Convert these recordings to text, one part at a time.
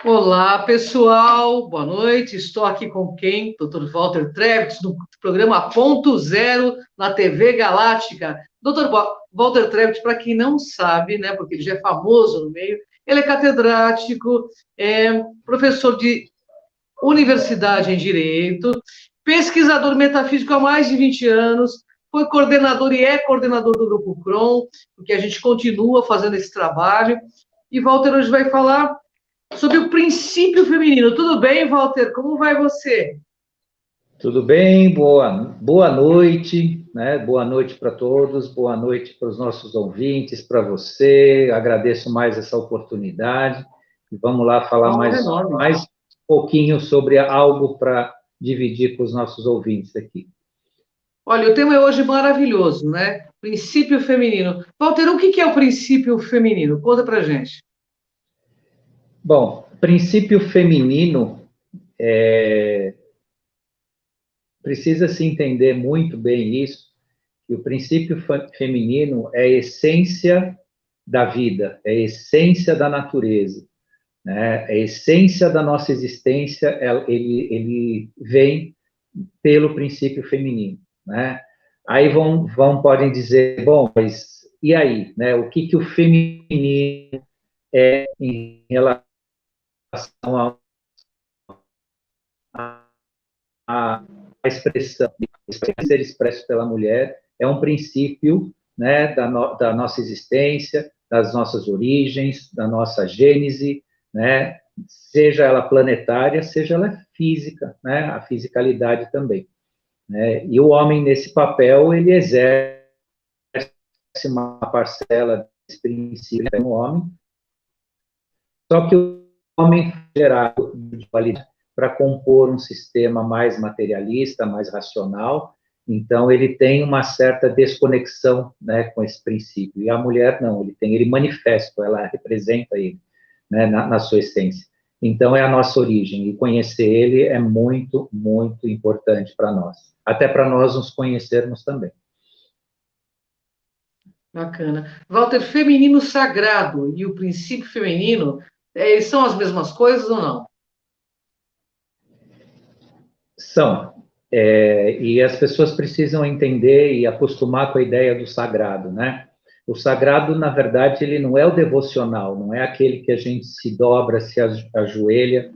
Olá, pessoal, boa noite. Estou aqui com quem? Dr. Walter Trevithick, do programa Ponto Zero na TV Galáctica. Walter Trevithick, para quem não sabe, né, porque ele já é famoso no meio, ele é catedrático, é professor de universidade em Direito, pesquisador metafísico há mais de 20 anos, foi coordenador e é coordenador do Grupo CROM, porque a gente continua fazendo esse trabalho. E Walter hoje vai falar sobre o princípio feminino. Tudo bem, Walter? Como vai você? Tudo bem? Boa noite, né? Boa noite para todos, boa noite para os nossos ouvintes, para você. Agradeço mais essa oportunidade e vamos lá falar Uma honra enorme. mais um pouquinho sobre algo para dividir com os nossos ouvintes aqui. Olha, o tema é hoje maravilhoso, né? Princípio feminino. Walter, o que é o princípio feminino? Conta pra gente. Bom, princípio feminino precisa se entender muito bem isso, que o princípio feminino é a essência da vida, é a essência da natureza. Né? A essência da nossa existência, ele vem pelo princípio feminino, né? Aí podem dizer, bom, mas e aí, né? O que o feminino é em relação à a expressão, ser expresso pela mulher é um princípio, né, da nossa existência, das nossas origens, da nossa gênese, né, seja ela planetária, seja ela física, né, a fisicalidade também. Né, e o homem, nesse papel, ele exerce uma parcela desse princípio no homem, só que o homem foi gerado de qualidade para compor um sistema mais materialista, mais racional, então ele tem uma certa desconexão, né, com esse princípio. E a mulher não, ele manifesta, ela representa ele, né, na sua essência. Então é a nossa origem e conhecer ele é muito, muito importante para nós, até para nós nos conhecermos também. Bacana. Walter, feminino sagrado e o princípio feminino, eles são as mesmas coisas ou não? São. E as pessoas precisam entender e acostumar com a ideia do sagrado, né? O sagrado, na verdade, ele não é o devocional, não é aquele que a gente se dobra, se ajoelha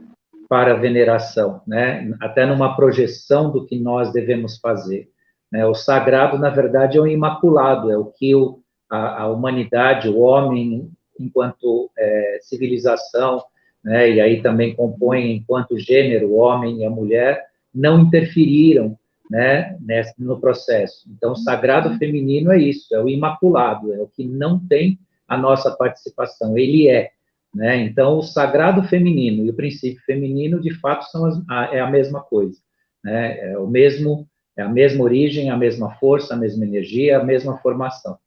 para a veneração, né? Até numa projeção do que nós devemos fazer. Né? O sagrado, na verdade, é o imaculado, é o que a humanidade, o homem, enquanto civilização, né? E aí também compõe enquanto gênero, o homem e a mulher, não interferiram, né, no processo. Então, o sagrado feminino é isso, é o imaculado, é o que não tem a nossa participação, ele é. Né? Então, o sagrado feminino e o princípio feminino, de fato, é a mesma coisa. Né? É a mesma origem, a mesma força, a mesma energia, a mesma formação.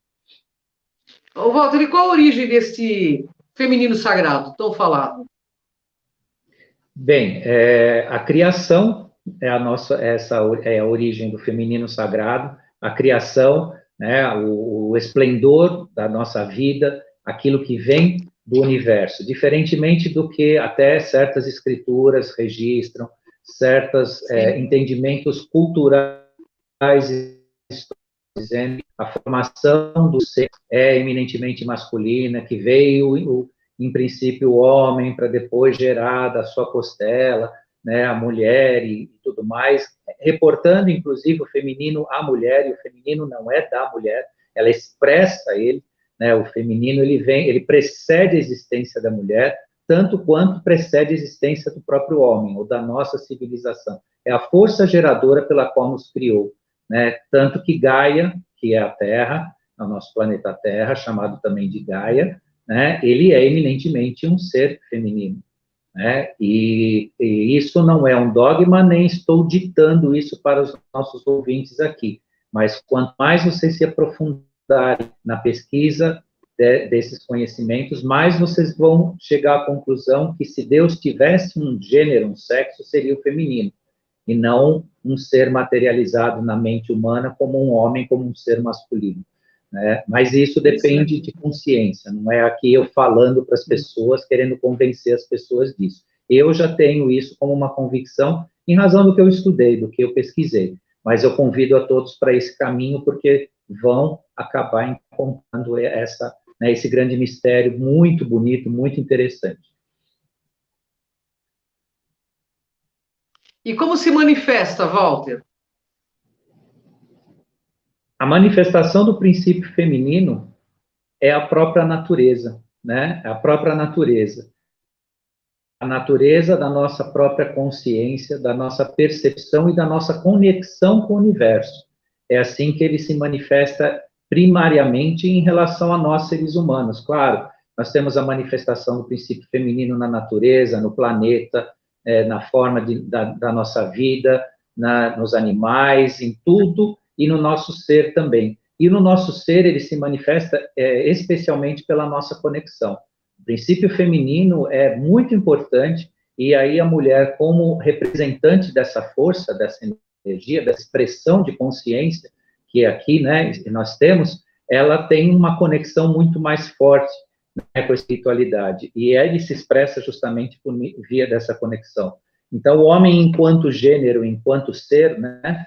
Ô, Walter, e qual a origem desse feminino sagrado, tão falado? Bem, a criação essa é a origem do feminino sagrado, a criação, né, o esplendor da nossa vida, aquilo que vem do universo, diferentemente do que até certas escrituras registram, certos Sim. entendimentos culturais dizendo que a formação do ser é eminentemente masculina, que veio, em princípio, o homem para depois gerar da sua costela, né, a mulher e tudo mais, reportando, inclusive, o feminino à mulher, e o feminino não é da mulher, ela expressa ele, né, o feminino, ele precede a existência da mulher, tanto quanto precede a existência do próprio homem, ou da nossa civilização. É a força geradora pela qual nos criou. Né? Tanto que Gaia, que é a Terra, o nosso planeta Terra, chamado também de Gaia, né? Ele é eminentemente um ser feminino. Né? E isso não é um dogma, nem estou ditando isso para os nossos ouvintes aqui, mas quanto mais vocês se aprofundarem na pesquisa desses conhecimentos, mais vocês vão chegar à conclusão que se Deus tivesse um gênero, um sexo, seria o feminino e não um ser materializado na mente humana como um homem, como um ser masculino. né? Mas isso depende de consciência, não é aqui eu falando para as pessoas, querendo convencer as pessoas disso. Eu já tenho isso como uma convicção, em razão do que eu estudei, do que eu pesquisei, mas eu convido a todos para esse caminho, porque vão acabar encontrando essa, né, esse grande mistério muito bonito, muito interessante. E como se manifesta, Walter? A manifestação do princípio feminino é a própria natureza, né? A própria natureza. A natureza da nossa própria consciência, da nossa percepção e da nossa conexão com o universo. É assim que ele se manifesta primariamente em relação a nós, seres humanos. Claro, nós temos a manifestação do princípio feminino na natureza, no planeta, na forma da nossa vida, nos animais, em tudo, e no nosso ser também. E no nosso ser ele se manifesta especialmente pela nossa conexão. O princípio feminino é muito importante, e aí a mulher, como representante dessa força, dessa energia, dessa expressão de consciência, que aqui, né, nós temos, ela tem uma conexão muito mais forte, né, com a espiritualidade, e ele se expressa justamente por via dessa conexão. Então, o homem enquanto gênero, enquanto ser, né,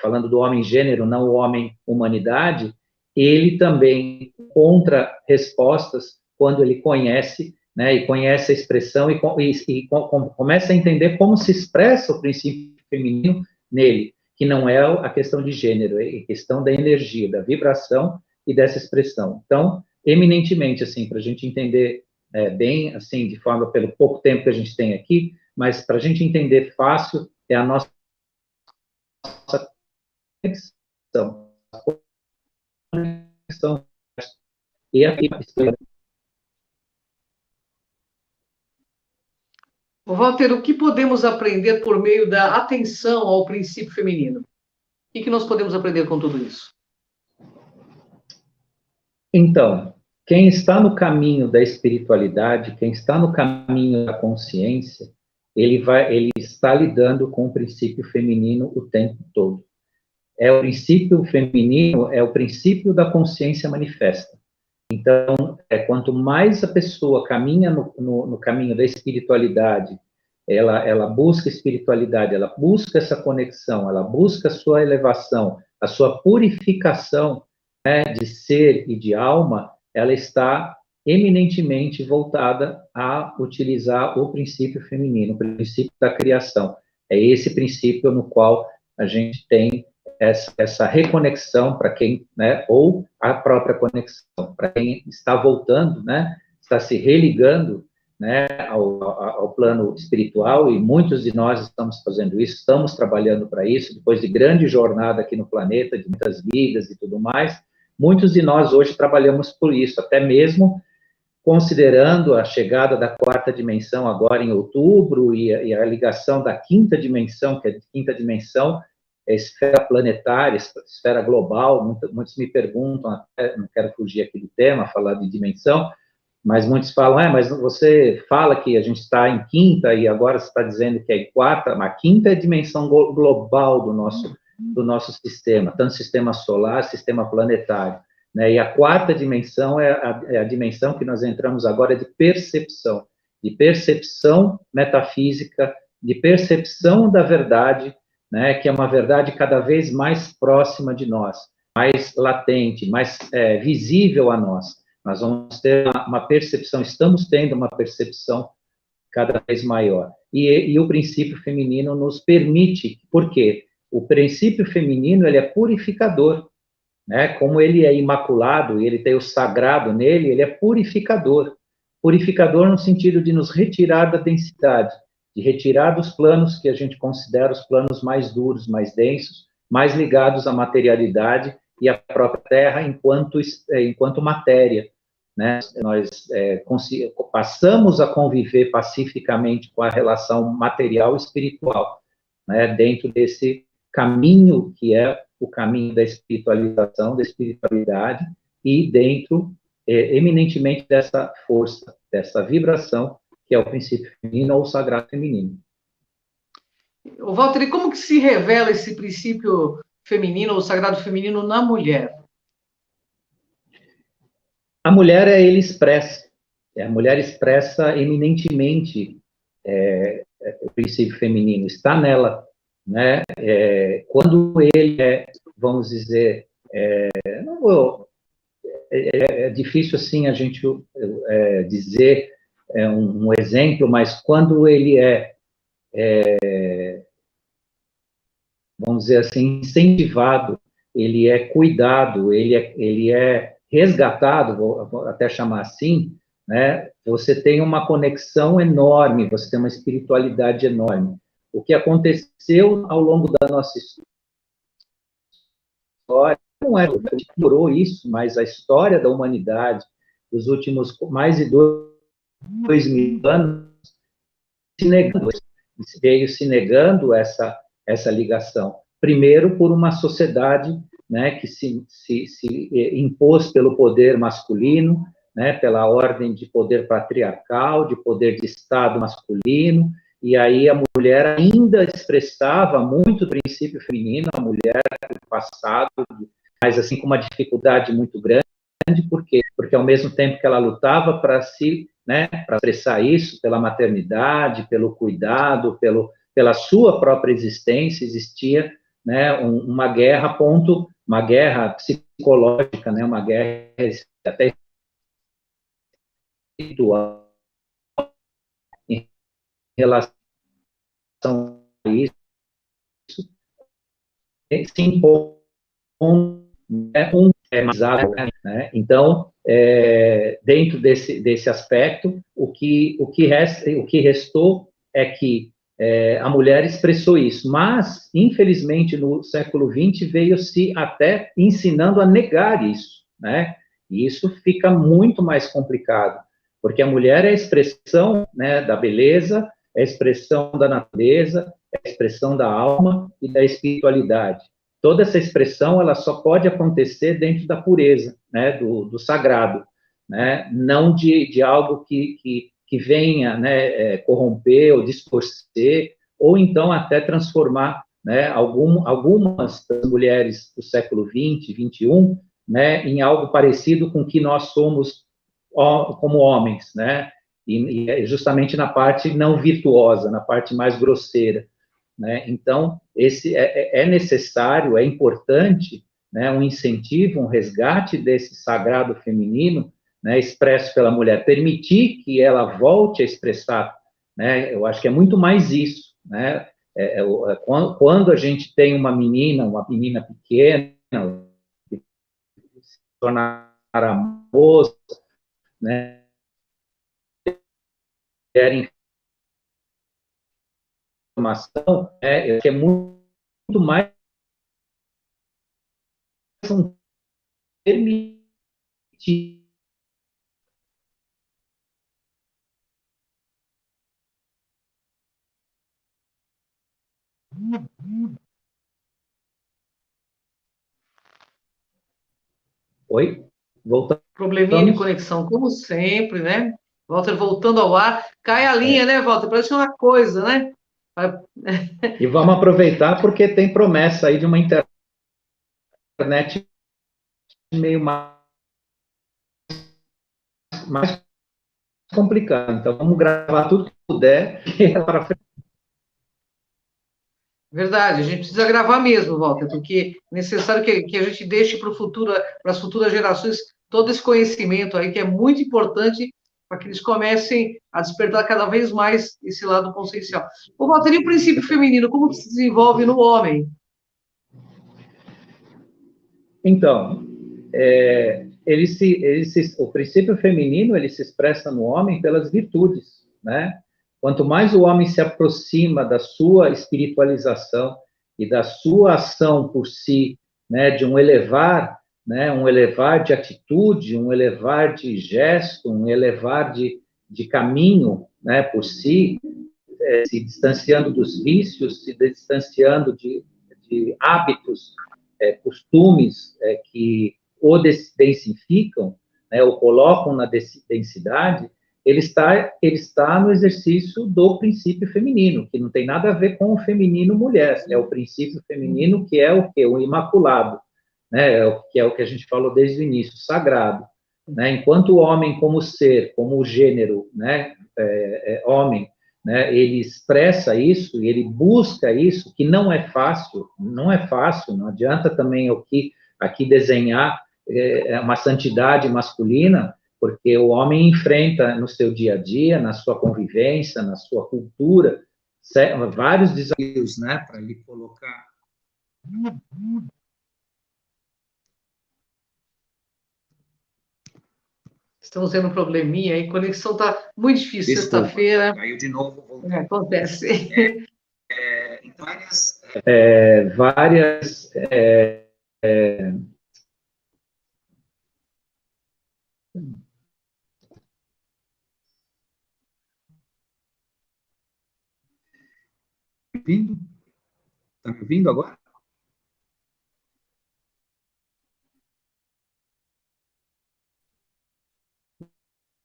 falando do homem gênero, não o homem humanidade, ele também encontra respostas quando ele conhece, né, e conhece a expressão e começa a entender como se expressa o princípio feminino nele, que não é a questão de gênero, é a questão da energia, da vibração e dessa expressão. Então, eminentemente, assim, para a gente entender bem, assim, de forma, pelo pouco tempo que a gente tem aqui, mas para a gente entender fácil, é a nossa conexão. A conexão e a Walter, o que podemos aprender por meio da atenção ao princípio feminino? O que nós podemos aprender com tudo isso? Então, quem está no caminho da espiritualidade, quem está no caminho da consciência, ele está lidando com o princípio feminino o tempo todo. O princípio feminino é o princípio da consciência manifesta. Então, quanto mais a pessoa caminha no caminho da espiritualidade, ela busca espiritualidade, ela busca essa conexão, ela busca a sua elevação, a sua purificação, né, de ser e de alma, ela está eminentemente voltada a utilizar o princípio feminino, o princípio da criação. É esse princípio no qual a gente tem essa reconexão para quem, né, ou a própria conexão, para quem está voltando, né, está se religando, né, ao plano espiritual, e muitos de nós estamos fazendo isso, estamos trabalhando para isso, depois de grande jornada aqui no planeta, de muitas vidas e tudo mais, muitos de nós hoje trabalhamos por isso, até mesmo considerando a chegada da quarta dimensão agora em outubro, e a ligação da quinta dimensão, que é a quinta dimensão, esfera planetária, esfera global. Muitos me perguntam, não quero fugir aqui do tema, falar de dimensão, mas muitos falam, mas você fala que a gente está em quinta e agora você está dizendo que é em quarta, mas a quinta é a dimensão global do nosso sistema, tanto sistema solar, sistema planetário, né? E a quarta dimensão é a dimensão que nós entramos agora de percepção metafísica, de percepção da verdade, né, que é uma verdade cada vez mais próxima de nós, mais latente, mais visível a nós. Nós vamos ter uma percepção, estamos tendo uma percepção cada vez maior. E o princípio feminino nos permite, por quê? O princípio feminino, ele é purificador, né? Como ele é imaculado, e ele tem o sagrado nele, ele é purificador. Purificador no sentido de nos retirar da densidade, de retirar dos planos que a gente considera os planos mais duros, mais densos, mais ligados à materialidade e à própria Terra enquanto matéria, né? Nós passamos a conviver pacificamente com a relação material e espiritual, né? Dentro desse caminho que é o caminho da espiritualização, da espiritualidade, e dentro eminentemente dessa força, dessa vibração, que é o princípio feminino ou o sagrado feminino. Walter, e como que se revela esse princípio feminino ou sagrado feminino na mulher? A mulher, ele expressa, a mulher expressa eminentemente o princípio feminino, está nela, né? Quando ele vamos dizer, não vou, é difícil assim a gente dizer um exemplo, mas quando ele vamos dizer assim, incentivado, ele é cuidado, ele é resgatado, vou até chamar assim, né? Você tem uma conexão enorme, você tem uma espiritualidade enorme. O que aconteceu ao longo da nossa história não é que curou isso, mas a história da humanidade, dos últimos mais de 2.000 anos, se negando, veio se negando essa ligação. Primeiro, por uma sociedade, né, que se impôs pelo poder masculino, né, pela ordem de poder patriarcal, de poder de Estado masculino, e aí a mulher ainda expressava muito o princípio feminino, a mulher do passado, mas assim com uma dificuldade muito grande. Por quê? Porque ao mesmo tempo que ela lutava para né, para expressar isso, pela maternidade, pelo cuidado, pela sua própria existência, existia, né, uma guerra, uma guerra psicológica, né, uma guerra até espiritual em relação a isso, se impõe, né, né? Então, dentro desse aspecto, o que restou é que a mulher expressou isso, mas, infelizmente, no século XX, veio-se até ensinando a negar isso, né? E isso fica muito mais complicado, porque a mulher é a expressão, né, da beleza, é a expressão da natureza, é a expressão da alma e da espiritualidade. Toda essa expressão, ela só pode acontecer dentro da pureza, né, do sagrado, né, não de algo que venha, né, corromper ou distorcer, ou então até transformar, né, algumas das mulheres do século XX, XXI, né, em algo parecido com o que nós somos como homens, né, e justamente na parte não virtuosa, na parte mais grosseira, né? Então, esse é necessário, é importante, né, um incentivo, um resgate desse sagrado feminino, né, expresso pela mulher, permitir que ela volte a expressar, né, eu acho que é muito mais isso, né, quando a gente tem uma menina pequena, que se tornar a moça, né, quer informação, que é muito mais um permitir. Oi? Voltamos. Probleminha de conexão, como sempre, né? Walter voltando ao ar. Cai a linha, né, Walter? Parece uma coisa, né? E vamos aproveitar porque tem promessa aí de uma internet meio mais complicada. Então, vamos gravar tudo que puder e para frente. Verdade, a gente precisa gravar mesmo, Walter, porque é necessário que a gente deixe para o futuro, para as futuras gerações, todo esse conhecimento aí, que é muito importante para que eles comecem a despertar cada vez mais esse lado consciencial. O Walter, e o princípio feminino, como que se desenvolve no homem? Então, o princípio feminino ele se expressa no homem pelas virtudes, né? Quanto mais o homem se aproxima da sua espiritualização e da sua ação por si, né, de né, um elevar de atitude, um elevar de gesto, um elevar de caminho, né, por si, se distanciando dos vícios, se distanciando de hábitos, costumes que o densificam, né, ou colocam na densidade, ele está no exercício do princípio feminino, que não tem nada a ver com o feminino mulher, é o princípio feminino que é o quê? O imaculado, né, que é o que a gente falou desde o início, sagrado. né? Enquanto o homem como ser, como gênero, né, homem, né, ele expressa isso, ele busca isso, que não é fácil, não adianta também aqui desenhar uma santidade masculina, porque o homem enfrenta no seu dia a dia, na sua convivência, na sua cultura, vários desafios, né, para ele colocar. Estamos tendo um probleminha aí, a conexão está muito difícil sexta-feira. Caiu de novo. Acontece. Então, várias ouvindo? Está me ouvindo agora?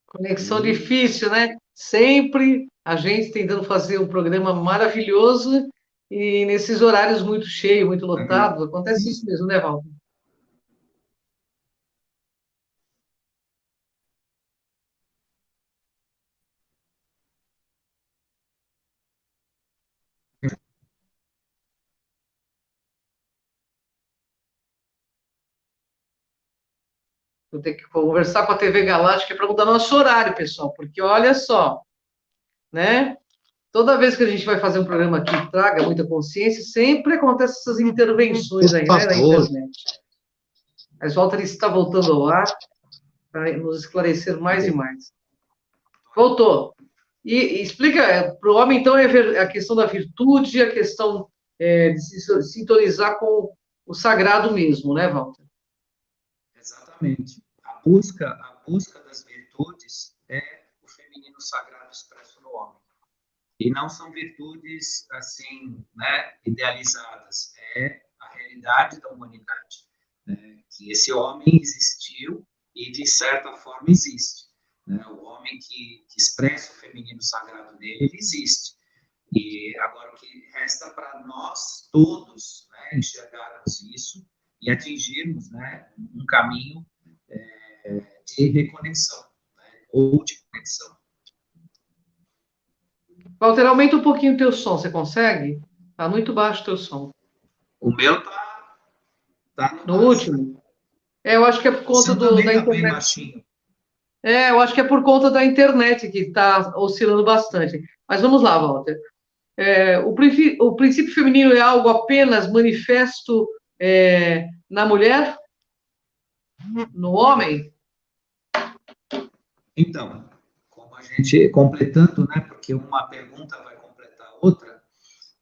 Conexão difícil, né? Sempre a gente tentando fazer um programa maravilhoso e nesses horários muito cheios, muito lotados. Acontece isso mesmo, né, Valdo? Vou ter que conversar com a TV Galáctica para mudar nosso horário, pessoal, porque olha só, né? Toda vez que a gente vai fazer um programa que traga muita consciência, sempre acontecem essas intervenções aí, né, na internet. Mas Walter está voltando ao ar para nos esclarecer mais e mais. Voltou. E explica para o homem, então, a questão da virtude, a questão de se sintonizar com o sagrado mesmo, né, Walter? Exatamente. A busca das virtudes é o feminino sagrado expresso no homem. E não são virtudes, assim, né, idealizadas. É a realidade da humanidade. Né? Que esse homem existiu e, de certa forma, existe. Né? O homem que expressa o feminino sagrado nele, ele existe. E agora o que resta para nós todos, né, enxergarmos isso e atingirmos, né, um caminho de reconexão, né, ou de conexão. Walter, aumenta um pouquinho o teu som, você consegue? Está muito baixo o teu som. O meu tá no último? Eu acho que é por conta da internet. Baixinho. Eu acho que é por conta da internet que está oscilando bastante. Mas vamos lá, Walter. O princípio feminino é algo apenas manifesto na mulher? No homem? Então, como a gente, completando, né, porque uma pergunta vai completar a outra,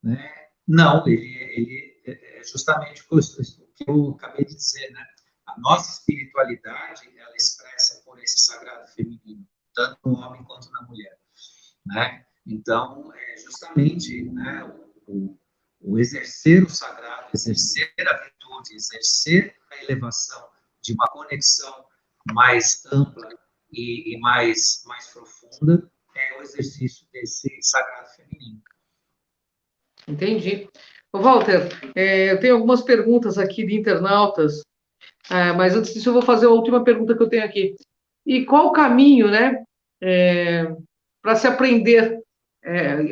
né, não, ele é justamente o que eu acabei de dizer, né, a nossa espiritualidade, ela é expressa por esse sagrado feminino, tanto no homem quanto na mulher, né, então, justamente, né, o exercer o sagrado, exercer a virtude, exercer a elevação de uma conexão mais ampla e mais profunda é o exercício desse sagrado feminino. Entendi. Ô, Walter, eu tenho algumas perguntas aqui de internautas, mas antes disso eu vou fazer a última pergunta que eu tenho aqui. E qual o caminho, né, para se aprender,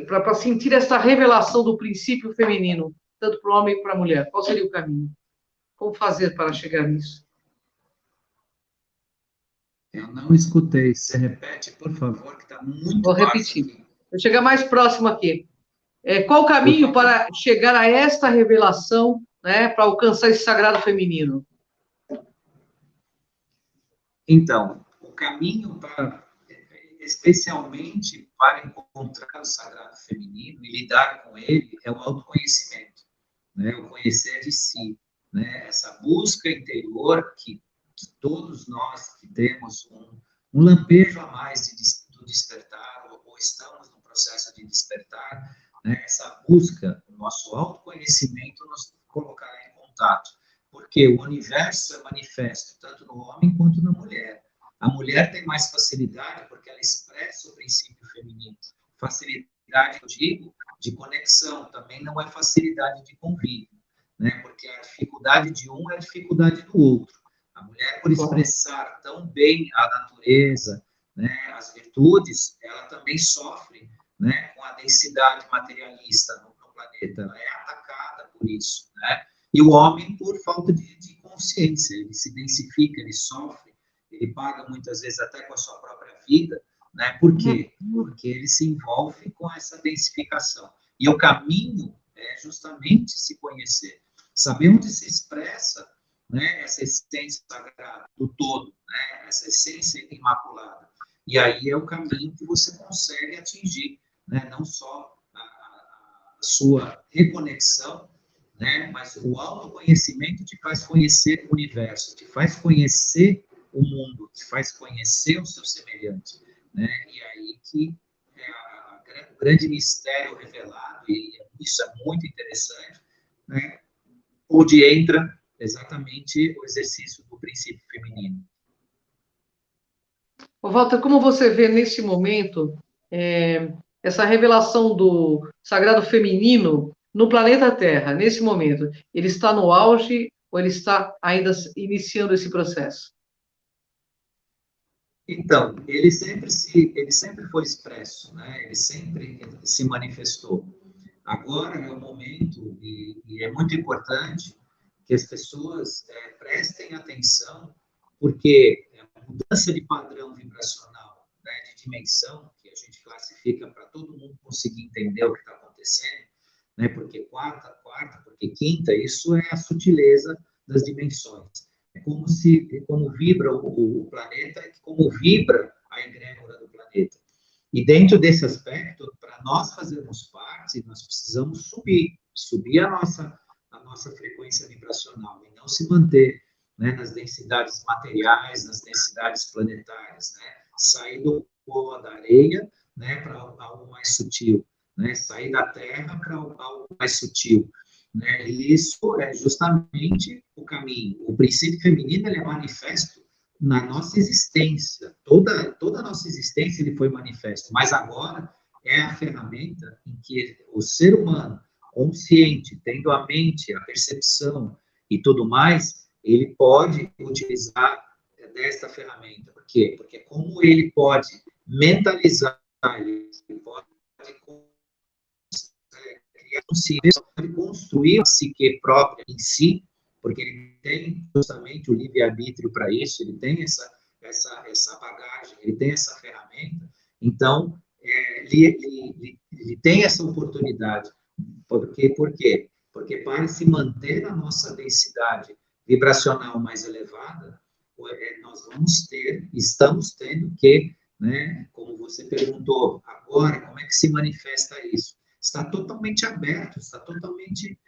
para sentir essa revelação do princípio feminino, tanto para o homem como para a mulher? Qual seria o caminho? Como fazer para chegar nisso? Eu não escutei. Você repete, por favor, que está muito Vou repetir. Vou chegar mais próximo aqui. Qual o caminho para chegar a esta revelação, né, para alcançar esse sagrado feminino? Então, o caminho especialmente para encontrar o sagrado feminino e lidar com ele, é o autoconhecimento, né? O conhecer de si, né? Essa busca interior que todos nós que temos um lampejo a mais do despertar, ou estamos no processo de despertar, né? Essa busca, o nosso autoconhecimento nos colocará em contato, porque o universo é manifesto tanto no homem quanto na mulher. A mulher tem mais facilidade porque ela expressa o princípio feminino. Facilidade, eu digo, de conexão, também não é facilidade de convívio, né? Porque a dificuldade de um é a dificuldade do outro. A mulher, por expressar tão bem a natureza, né, as virtudes, ela também sofre, né, com a densidade materialista no planeta. Ela é atacada por isso, né? E o homem, por falta de consciência, ele se densifica, ele sofre, ele paga muitas vezes até com a sua própria vida, né? Por quê? Porque ele se envolve com essa densificação. E o caminho é justamente se conhecer, saber onde se expressa, né, essa essência sagrada do todo, né, essa essência imaculada. E aí é o caminho que você consegue atingir, né, não só a sua reconexão, né, mas o autoconhecimento te faz conhecer o universo, te faz conhecer o mundo, te faz conhecer o seu semelhante, né, e aí que é o grande mistério revelado, e isso é muito interessante, né, onde entra exatamente o exercício do princípio feminino. Walter, como você vê nesse momento essa revelação do sagrado feminino no planeta Terra, nesse momento? Ele está no auge ou ele está ainda iniciando esse processo? Então, ele sempre foi expresso, né? Ele sempre se manifestou. Agora é o momento, e é muito importante, que as pessoas prestem atenção, porque a mudança de padrão vibracional, né, de dimensão, que a gente classifica para todo mundo conseguir entender o que está acontecendo, né, porque quarta, porque quinta, isso é a sutileza das dimensões. É como vibra o planeta, como vibra a egrégora do planeta. E dentro desse aspecto, para nós fazermos parte, nós precisamos subir a nossa frequência vibracional e não se manter, né, nas densidades materiais, nas densidades planetárias, né? Sair do pó da areia, né, para algo mais sutil, né? Sair da Terra para algo mais sutil. Né? E isso é justamente o caminho. O princípio feminino ele é manifesto na nossa existência. Toda a nossa existência ele foi manifesto. Mas agora é a ferramenta em que o ser humano consciente, tendo a mente, a percepção e tudo mais, ele pode utilizar desta ferramenta. Por quê? Porque como ele pode mentalizar, ele pode consciência, pode construir a psique própria em si, porque ele tem justamente o livre-arbítrio para isso, ele tem essa bagagem, ele tem essa ferramenta, então, ele tem essa oportunidade. Por quê? Porque para se manter na nossa densidade vibracional mais elevada, nós estamos tendo que, né, como você perguntou, agora, como é que se manifesta isso? Está totalmente aberto, está totalmente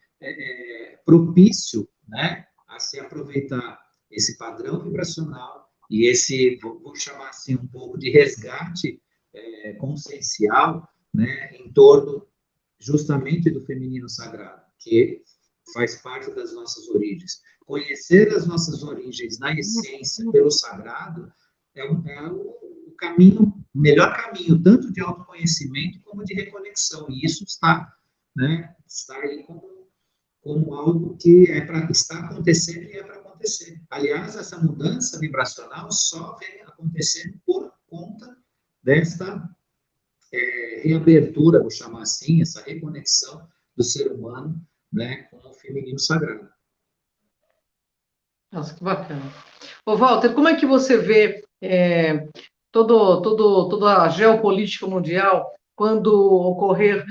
propício, né, a se aproveitar esse padrão vibracional e esse, vou chamar assim, um pouco de resgate consciencial, né, em torno justamente do feminino sagrado, que faz parte das nossas origens. Conhecer as nossas origens na essência, pelo sagrado, é o caminho, o melhor caminho, tanto de autoconhecimento como de reconexão. E isso está, né, está aí como algo que está acontecendo e é para acontecer. Aliás, essa mudança vibracional só vem acontecendo por conta desta reabertura, vou chamar assim, essa reconexão do ser humano, né, com o feminino sagrado. Nossa, que bacana. Ô, Walter, como é que você vê toda a geopolítica mundial quando ocorrer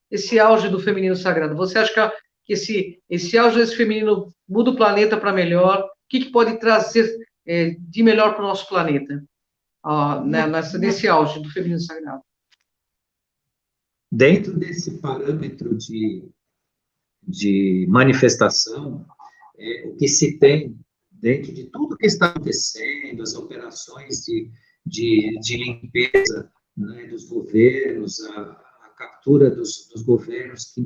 esse auge do feminino sagrado? Você acha que esse auge desse feminino muda o planeta para melhor? O que pode trazer de melhor para o nosso planeta, nesse auge do feminino sagrado? Dentro desse parâmetro de manifestação, o que se tem dentro de tudo que está acontecendo, as operações de limpeza, né, dos governos, a captura dos governos que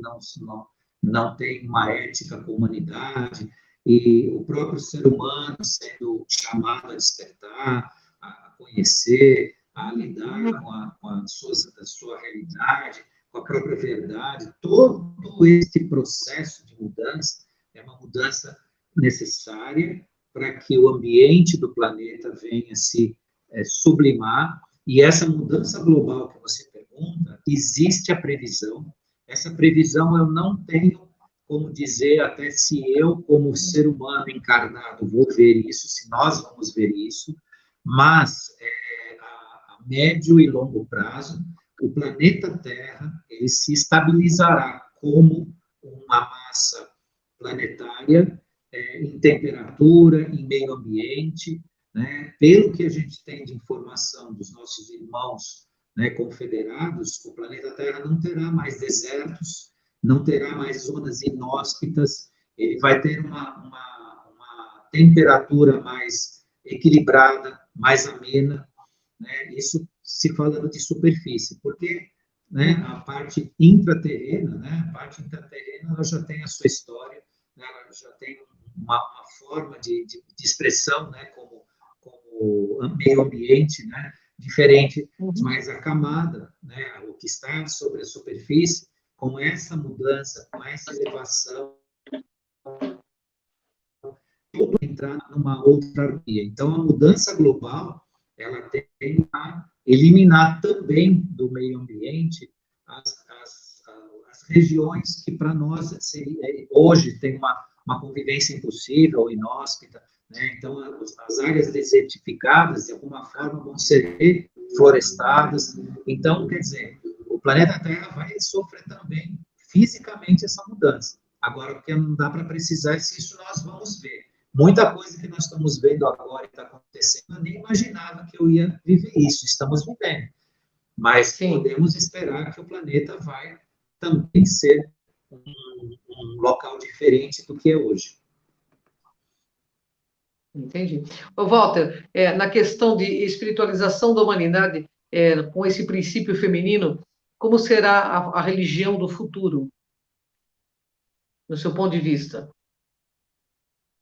não têm uma ética com a humanidade, e o próprio ser humano sendo chamado a despertar, a conhecer, a lidar com a sua realidade, com a própria verdade, todo esse processo de mudança é uma mudança necessária para que o ambiente do planeta venha se sublimar, e essa mudança global que você pergunta, existe a previsão. Essa previsão eu não tenho como dizer até se eu, como ser humano encarnado, vou ver isso, se nós vamos ver isso, mas a médio e longo prazo, o planeta Terra ele se estabilizará como uma massa planetária em temperatura, em meio ambiente, né? Pelo que a gente tem de informação dos nossos irmãos, né, confederados, o planeta Terra não terá mais desertos, não terá mais zonas inóspitas, ele vai ter uma temperatura mais equilibrada, mais amena, né? Isso se falando de superfície, porque, né, a parte intraterrena, né, a parte intraterrena ela já tem a sua história, né, ela já tem uma forma de expressão, né, como meio ambiente, né, diferente, mas a camada, né, o que está sobre a superfície, com essa mudança, com essa elevação, tudo entrar numa outra harmonia. Então, a mudança global, ela tem a eliminar também do meio ambiente as regiões que para nós hoje tem uma convivência impossível, inóspita, né? Então, as áreas desertificadas, de alguma forma, vão ser florestadas. Então, quer dizer, o planeta Terra vai sofrer também fisicamente essa mudança. Agora, o que não dá para precisar é se isso nós vamos ver. Muita coisa que nós estamos vendo agora e está acontecendo, eu nem imaginava que eu ia viver isso. Estamos vivendo. Mas sim, podemos esperar que o planeta vai também ser um local diferente do que é hoje. Entendi. Ô, Walter, na questão de espiritualização da humanidade, com esse princípio feminino, como será a religião do futuro, no seu ponto de vista?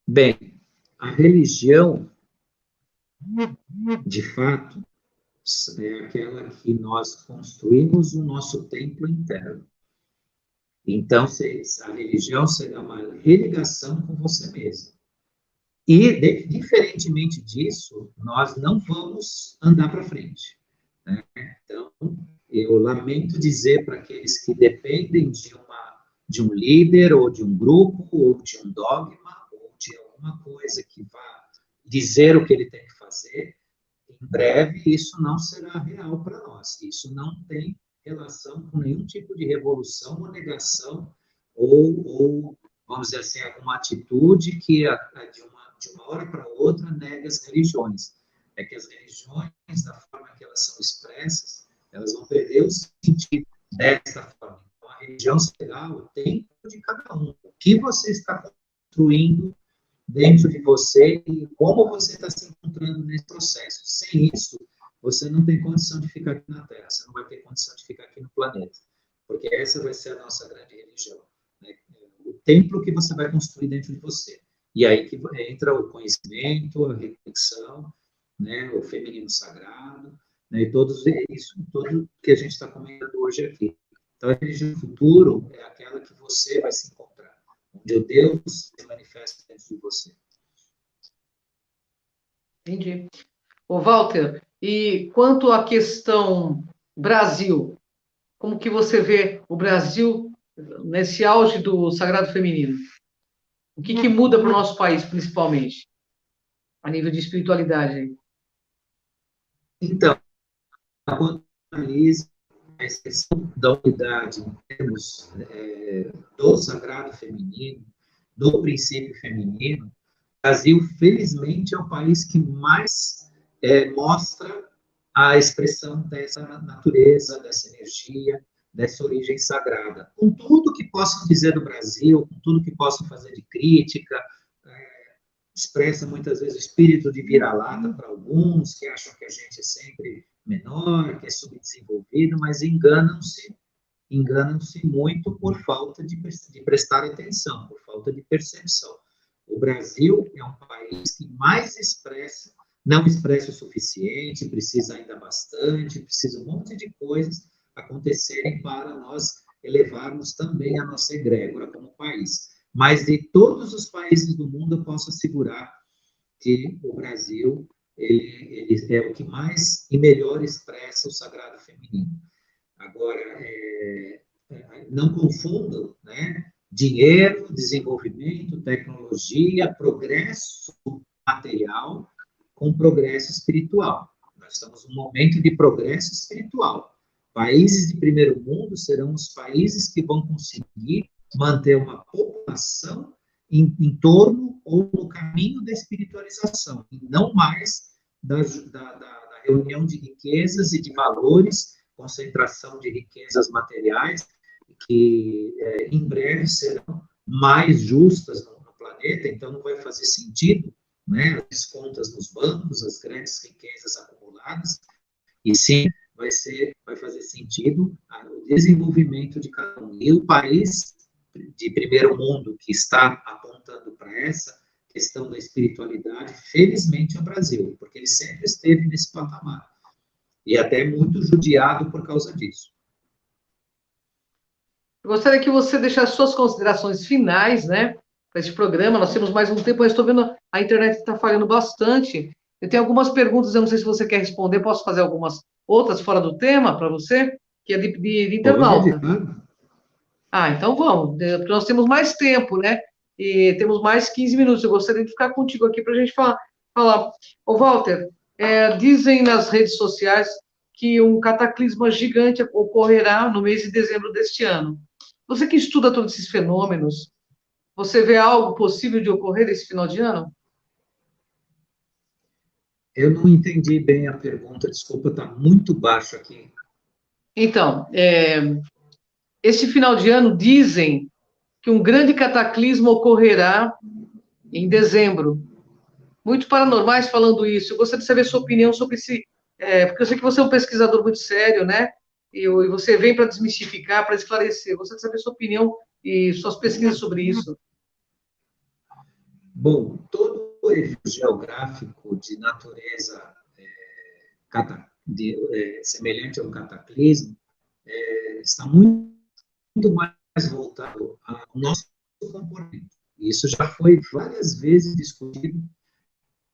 Bem, a religião, de fato, é aquela que nós construímos o nosso templo interno. Então, a religião será uma religação com você mesmo. E, diferentemente disso, nós não vamos andar para frente, né? Então, eu lamento dizer para aqueles que dependem de um líder, ou de um grupo, ou de um dogma, ou de alguma coisa que vá dizer o que ele tem que fazer, em breve isso não será real para nós. Isso não tem relação com nenhum tipo de revolução ou negação, ou vamos dizer assim, alguma atitude que de uma hora para outra nega as religiões. É que as religiões, da forma que elas são expressas, elas vão perder o sentido dessa forma. Então, a religião será o tempo de cada um. O que você está construindo dentro de você e como você está se encontrando nesse processo. Sem isso, você não tem condição de ficar aqui na Terra, você não vai ter condição de ficar aqui no planeta, porque essa vai ser a nossa grande religião, né? O templo que você vai construir dentro de você. E aí que entra o conhecimento, a reflexão, né, o feminino sagrado, né, e tudo que a gente está comentando hoje aqui. Então, a religião do futuro é aquela que você vai se encontrar, onde o Deus se manifesta dentro de você. Entendi. Ô, Walter, e quanto à questão Brasil, como que você vê o Brasil nesse auge do sagrado feminino? O que muda para o nosso país, principalmente, a nível de espiritualidade? Então, quando analisa a expressão da unidade em termos do sagrado feminino, do princípio feminino, o Brasil, felizmente, é o país que mais mostra a expressão dessa natureza, dessa energia, dessa origem sagrada. Com tudo que possam dizer do Brasil, com tudo que possam fazer de crítica, expressa muitas vezes o espírito de vira-lata para alguns, que acham que a gente é sempre menor, que é subdesenvolvido, mas enganam-se muito por falta de prestar atenção, por falta de percepção. O Brasil é um país que mais expressa, não expressa o suficiente, precisa ainda bastante, precisa um monte de coisas acontecerem para nós elevarmos também a nossa egrégora como país. mas de todos os países do mundo eu posso assegurar que o Brasil ele é o que mais e melhor expressa o sagrado feminino. Agora, não confundam, né, dinheiro, desenvolvimento, tecnologia, progresso material com progresso espiritual. Nós estamos num momento de progresso espiritual. Países de primeiro mundo serão os países que vão conseguir manter uma população em torno ou no caminho da espiritualização, e não mais da reunião de riquezas e de valores, concentração de riquezas materiais, que em breve serão mais justas no planeta, então não vai fazer sentido, né, as contas nos bancos, as grandes riquezas acumuladas, e sim vai fazer sentido o desenvolvimento de cada um. E o país de primeiro mundo que está apontando para essa questão da espiritualidade, felizmente é o Brasil, porque ele sempre esteve nesse patamar, e até muito judiado por causa disso. Eu gostaria que você deixasse suas considerações finais, né, para esse programa. Nós temos mais um tempo, mas estou vendo a internet está falhando bastante. Eu tenho algumas perguntas, eu não sei se você quer responder, posso fazer algumas outras fora do tema para você, que é de internauta. Então vamos, porque nós temos mais tempo, né? E temos mais 15 minutos. Eu gostaria de ficar contigo aqui para a gente falar. Ô, Walter, dizem nas redes sociais que um cataclisma gigante ocorrerá no mês de dezembro deste ano. Você que estuda todos esses fenômenos, você vê algo possível de ocorrer esse final de ano? Eu não entendi bem a pergunta, desculpa, está muito baixo aqui. Então, este final de ano dizem que um grande cataclismo ocorrerá em dezembro. Muitos paranormais falando isso. Eu gostaria de saber a sua opinião sobre esse... porque eu sei que você é um pesquisador muito sério, né? E você vem para desmistificar, para esclarecer. Eu gostaria de saber a sua opinião e suas pesquisas sobre isso. Bom, todo evento geográfico de natureza semelhante a um cataclismo está muito mais voltado ao nosso comportamento. Isso já foi várias vezes discutido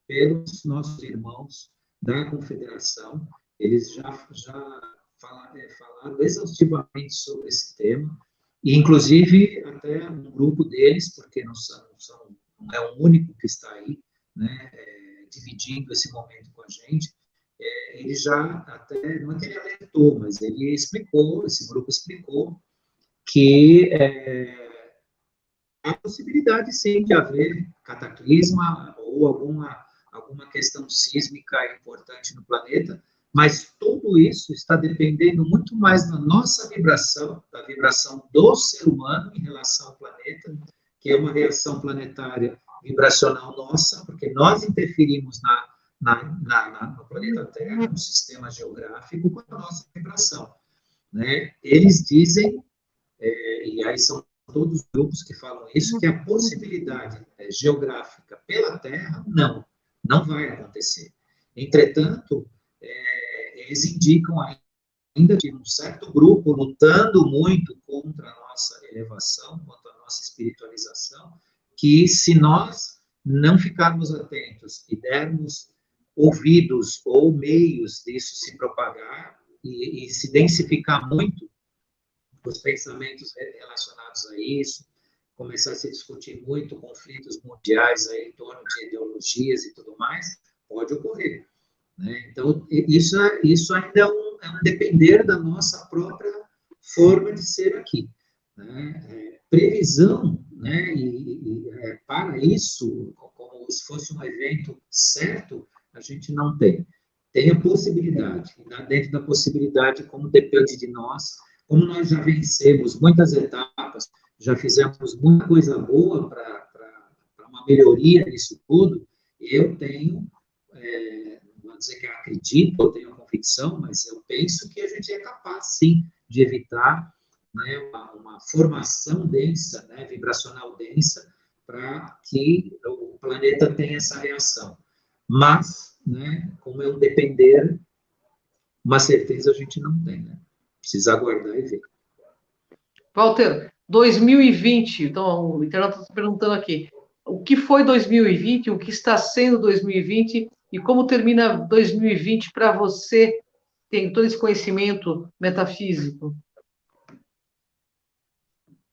pelos nossos irmãos da Confederação. Eles já falaram exaustivamente sobre esse tema, e inclusive até um grupo deles, porque não é o único que está aí, né, dividindo esse momento com a gente, ele já até, não é que ele alertou, mas ele explicou, esse grupo explicou, que há possibilidade, sim, de haver cataclisma ou alguma questão sísmica importante no planeta, mas tudo isso está dependendo muito mais da nossa vibração, da vibração do ser humano em relação ao planeta, que é uma reação planetária vibracional nossa, porque nós interferimos no planeta Terra, no sistema geográfico, com a nossa vibração, né? Eles dizem, e aí são todos os grupos que falam isso, que a possibilidade geográfica pela Terra, não vai acontecer. Entretanto, eles indicam ainda de um certo grupo lutando muito contra a nossa elevação, contra a nossa espiritualização, que se nós não ficarmos atentos e dermos ouvidos ou meios disso se propagar e se densificar muito, os pensamentos relacionados a isso, começar a se discutir muito conflitos mundiais aí em torno de ideologias e tudo mais, pode ocorrer, né? Então, isso ainda é um depender da nossa própria forma de ser aqui, né? Previsão, né? Para isso, como se fosse um evento certo, a gente não tem. Tem a possibilidade, e dentro da possibilidade, como depende de nós, como nós já vencemos muitas etapas, já fizemos muita coisa boa para uma melhoria nisso tudo, eu tenho, não vou dizer que eu acredito, eu tenho a convicção, mas eu penso que a gente é capaz, sim, de evitar, né, uma formação densa, né, vibracional densa, para que o planeta tenha essa reação. Mas, né, como é um depender, uma certeza a gente não tem, né? Precisa aguardar e ver. Walter, 2020, então o internauta está perguntando aqui, o que foi 2020, o que está sendo 2020 e como termina 2020 para você, tem todo esse conhecimento metafísico?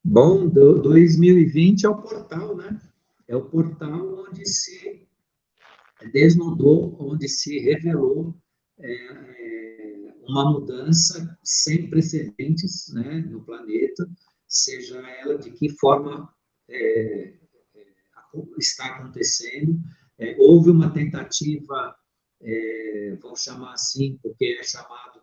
Bom, 2020 é o portal, né? É o portal onde se desnudou, onde se revelou uma mudança sem precedentes, né, no planeta, seja ela de que forma é, está acontecendo. Houve uma tentativa, vamos chamar assim, porque é chamado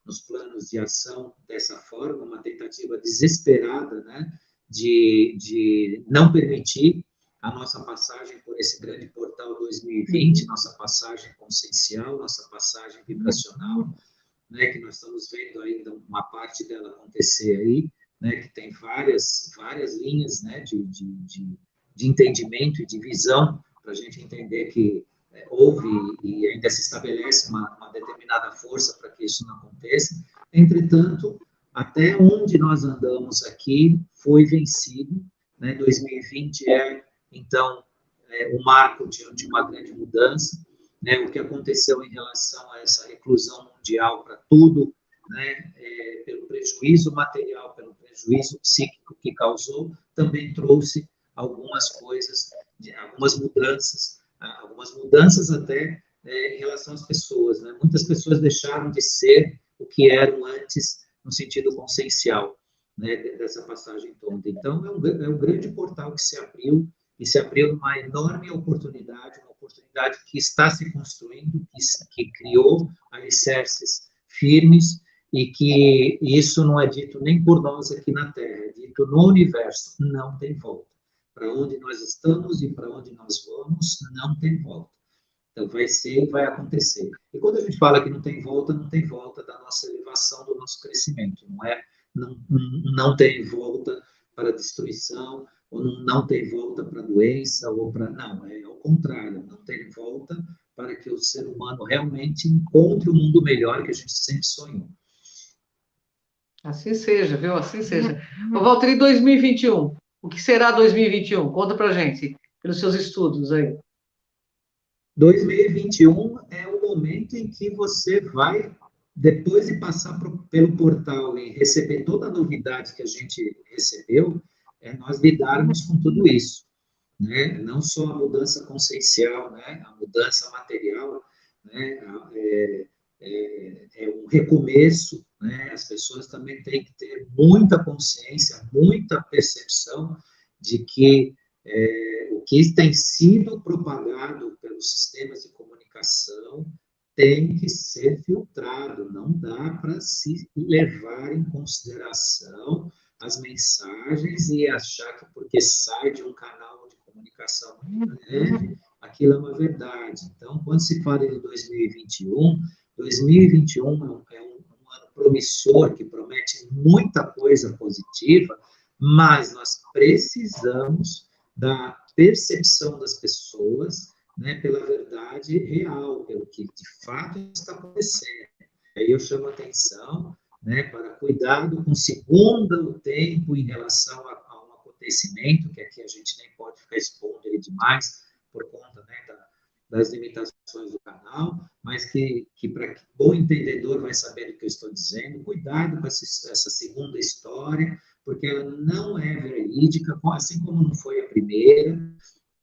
nos planos de ação dessa forma, uma tentativa desesperada, né, de não permitir a nossa passagem por esse grande portal 2020, nossa passagem consciencial, nossa passagem vibracional, né, que nós estamos vendo ainda uma parte dela acontecer aí, né, que tem várias linhas, né, de entendimento e de visão, para a gente entender que houve e ainda se estabelece uma determinada força para que isso não aconteça. Entretanto, até onde nós andamos aqui foi vencido, né, 2020 então, o marco de uma grande mudança, né, o que aconteceu em relação a essa reclusão mundial para tudo, né, pelo prejuízo material, pelo prejuízo psíquico que causou, também trouxe algumas coisas, algumas mudanças até em relação às pessoas. Né? Muitas pessoas deixaram de ser o que eram antes, no sentido consciencial, né, dessa passagem toda. Então, é um grande portal que se abriu, e se abriu uma enorme oportunidade, uma oportunidade que está se construindo, que criou alicerces firmes, e que isso não é dito nem por nós aqui na Terra, é dito no universo, não tem volta. Para onde nós estamos e para onde nós vamos, não tem volta. Então, vai ser e vai acontecer. E quando a gente fala que não tem volta da nossa elevação, do nosso crescimento, não tem volta para a destruição, ou não tem volta para a doença, ou para... Não, é ao contrário, não tem volta para que o ser humano realmente encontre um mundo melhor que a gente sempre sonhou. Assim seja, viu? Assim seja. Ô, Walter, e 2021? O que será 2021? Conta pra gente, pelos seus estudos aí. 2021 é o momento em que você vai, depois de passar pelo portal e receber toda a novidade que a gente recebeu, nós lidarmos com tudo isso, né? Não só a mudança consciencial, né? A mudança material, né? É um recomeço, né? As pessoas também têm que ter muita consciência, muita percepção de que o que tem sido propagado pelos sistemas de comunicação tem que ser filtrado, não dá para se levar em consideração as mensagens e achar que porque sai de um canal de comunicação muito leve, aquilo é uma verdade. Então, quando se fala de 2021, 2021 é um ano promissor, que promete muita coisa positiva, mas nós precisamos da percepção das pessoas, né, pela verdade real, pelo que de fato está acontecendo. Aí eu chamo a atenção, né, para cuidado com segundo tempo em relação a um acontecimento, que aqui a gente nem pode ficar expondo ele demais, por conta, né, das limitações do canal, mas que para bom entendedor vai saber do que eu estou dizendo. Cuidado com essa segunda história, porque ela não é verídica, assim como não foi a primeira,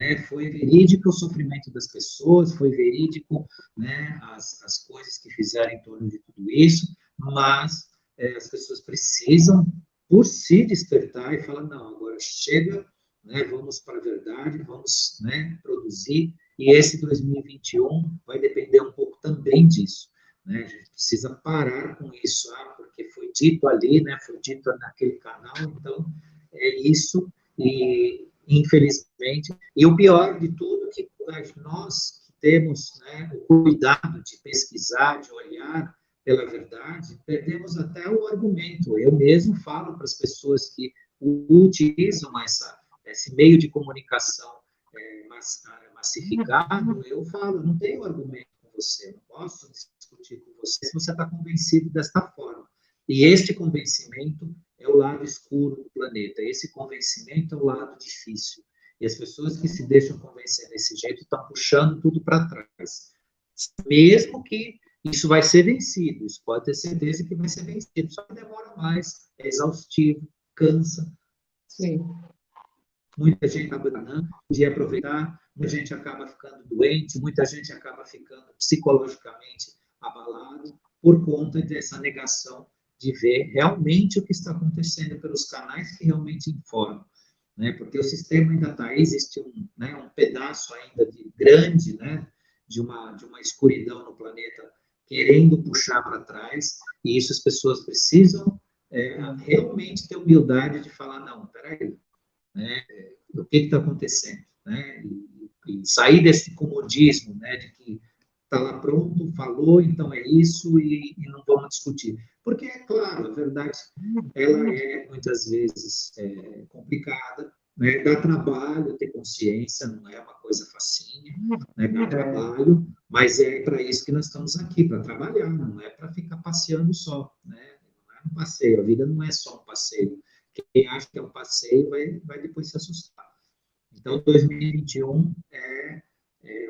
né? Foi verídico o sofrimento das pessoas, foi verídico, né, as coisas que fizeram em torno de tudo isso, mas as pessoas precisam, por si, despertar e falar, não, agora chega, né, vamos para a verdade, vamos, né, produzir, e esse 2021 vai depender um pouco também disso. Né? A gente precisa parar com isso, porque foi dito ali, né, foi dito naquele canal, então é isso, e infelizmente, e o pior de tudo é que nós que temos, né, o cuidado de pesquisar, de olhar pela verdade, perdemos até o argumento. Eu mesmo falo para as pessoas que utilizam esse meio de comunicação massificado, eu falo, não tenho argumento com você, não posso discutir com você se você está convencido desta forma. E este convencimento é o lado escuro do planeta. Esse convencimento é o lado difícil. E as pessoas que se deixam convencer desse jeito estão puxando tudo para trás. Mesmo que isso vai ser vencido, isso pode ter certeza que vai ser vencido, só que demora mais, é exaustivo, cansa. Sim. Muita gente acaba não de aproveitar, muita gente acaba ficando doente, muita gente acaba ficando psicologicamente abalado por conta dessa negação de ver realmente o que está acontecendo pelos canais que realmente informam, né? Porque o sistema ainda está aí, existe um pedaço ainda grande, né? de uma escuridão no planeta querendo puxar para trás, e isso as pessoas precisam realmente ter humildade de falar, não, peraí, né? O que está acontecendo, né? E sair desse comodismo, né? De que está lá pronto, falou, então é isso e não vamos discutir. Porque, é claro, a verdade, ela é muitas vezes complicada, né? Dá trabalho ter consciência, não é uma coisa facinha, né? Dá trabalho, mas é para isso que nós estamos aqui, para trabalhar, não é para ficar passeando só, né? Não é um passeio, a vida não é só um passeio. Quem acha que é um passeio vai depois se assustar. Então, 2021 é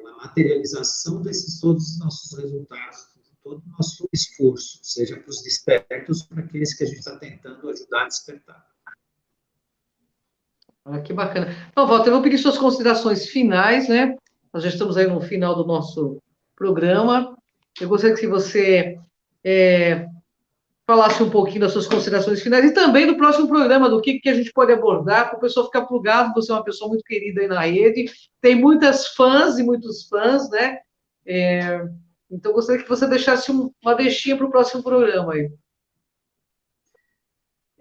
uma materialização desses todos os nossos resultados, todo o nosso esforço, seja para os despertos, para aqueles que a gente está tentando ajudar a despertar. Ah, que bacana. Então, Walter, eu vou pedir suas considerações finais, né? Nós já estamos aí no final do nosso programa. Eu gostaria que você falasse um pouquinho das suas considerações finais e também do próximo programa, do que a gente pode abordar, para o pessoal ficar plugado. Você é uma pessoa muito querida aí na rede, tem muitas fãs e muitos fãs, né? Então, eu gostaria que você deixasse uma deixinha para o próximo programa aí.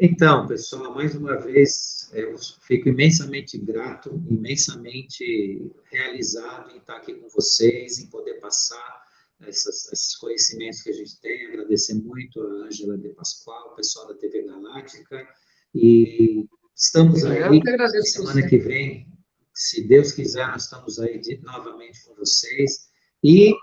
Então, pessoal, mais uma vez, eu fico imensamente grato, imensamente realizado em estar aqui com vocês, em poder passar esses conhecimentos que a gente tem. Agradecer muito a Ângela de Pascoal, o pessoal da TV Galáctica, e estamos aí, semana que vem, se Deus quiser, nós estamos aí novamente com vocês, e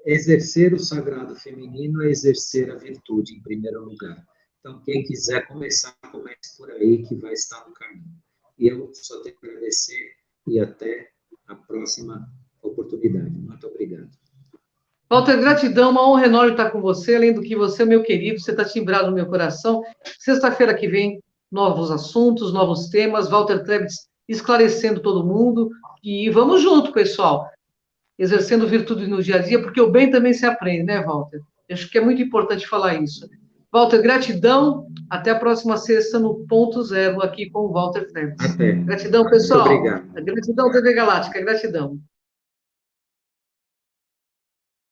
exercer o sagrado feminino é exercer a virtude em primeiro lugar. Então, quem quiser começar, comece por aí, que vai estar no caminho. E eu só tenho que agradecer e até a próxima oportunidade. Muito obrigado. Walter, gratidão, uma honra enorme estar com você, além do que você é meu querido, você está timbrado no meu coração. Sexta-feira que vem, novos assuntos, novos temas, Walter Trebitz esclarecendo todo mundo, e vamos junto, pessoal, exercendo virtude no dia a dia, porque o bem também se aprende, né, Walter? Acho que é muito importante falar isso. Walter, gratidão, até a próxima sexta no Ponto Zero, aqui com o Walter Trebitz. Até. Gratidão, pessoal. Muito obrigado. Gratidão, TV Galáctica, gratidão.